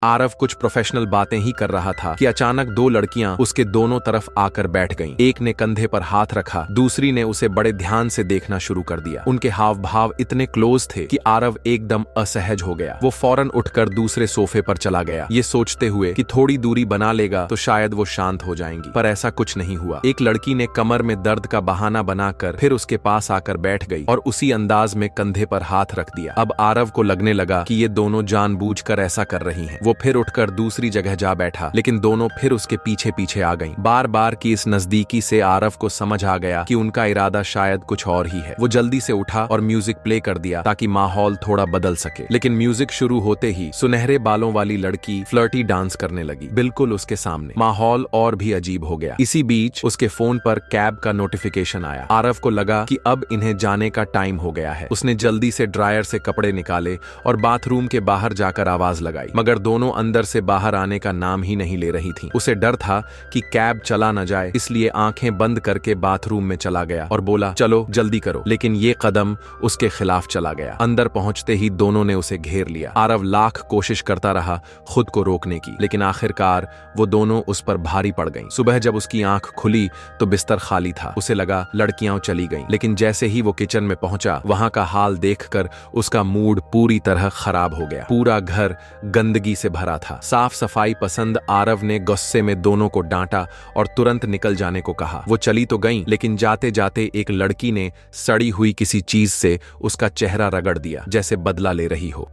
आरव कुछ प्रोफेशनल बातें ही कर रहा था कि अचानक दो लड़कियां उसके दोनों तरफ आकर बैठ गईं। एक ने कंधे पर हाथ रखा, दूसरी ने उसे बड़े ध्यान से देखना शुरू कर दिया। उनके हाव भाव इतने क्लोज थे कि आरव एकदम असहज हो गया। वो फौरन उठकर दूसरे सोफे पर चला गया, ये सोचते हुए कि थोड़ी दूरी बना लेगा तो शायद वो शांत हो जाएंगी। पर ऐसा कुछ नहीं हुआ। एक लड़की ने कमर में दर्द का बहाना बनाकर फिर उसके पास आकर बैठ गई और उसी अंदाज में कंधे पर हाथ रख दिया। अब आरव को लगने लगा कि ये दोनों जानबूझकर ऐसा कर रही हैं। वो फिर उठकर दूसरी जगह जा बैठा, लेकिन दोनों फिर उसके पीछे पीछे आ गईं। बार बार की इस नजदीकी से आरव को समझ आ गया कि उनका इरादा शायद कुछ और ही है। वो जल्दी से उठा और म्यूजिक प्ले कर दिया ताकि माहौल थोड़ा बदल सके। लेकिन म्यूजिक शुरू होते ही सुनहरे बालों वाली लड़की फ्लर्टी डांस करने लगी, बिल्कुल उसके सामने। माहौल और भी अजीब हो गया। इसी बीच उसके फोन पर कैब का नोटिफिकेशन आया। आरव को लगा कि अब इन्हें जाने का टाइम हो गया है। उसने जल्दी से ड्रायर से कपड़े निकाले और बाथरूम के बाहर जाकर आवाज लगाई, मगर दोनों अंदर से बाहर आने का नाम ही नहीं ले रही थीं। उसे डर था कि कैब चला न जाए, इसलिए आंखें बंद करके बाथरूम में चला गया और बोला, चलो जल्दी करो। लेकिन ये कदम उसके खिलाफ चला गया। अंदर पहुंचते ही दोनों ने उसे घेर लिया। आरव लाख कोशिश करता रहा खुद को रोकने की, लेकिन आखिरकार वो दोनों उस पर भारी पड़ गईं। सुबह जब उसकी आंख खुली तो बिस्तर खाली था। उसे लगा लड़कियां चली गईं, लेकिन जैसे ही वो किचन में पहुंचा, वहां का हाल देखकर उसका मूड पूरी तरह खराब हो गया। पूरा घर गंदगी से भरा था। साफ सफाई पसंद आरव ने गुस्से में दोनों को डांटा और तुरंत निकल जाने को कहा। वो चली तो गईं, लेकिन जाते जाते एक लड़की ने सड़ी हुई किसी चीज से उसका चेहरा रगड़ दिया, जैसे बदला ले रही हो।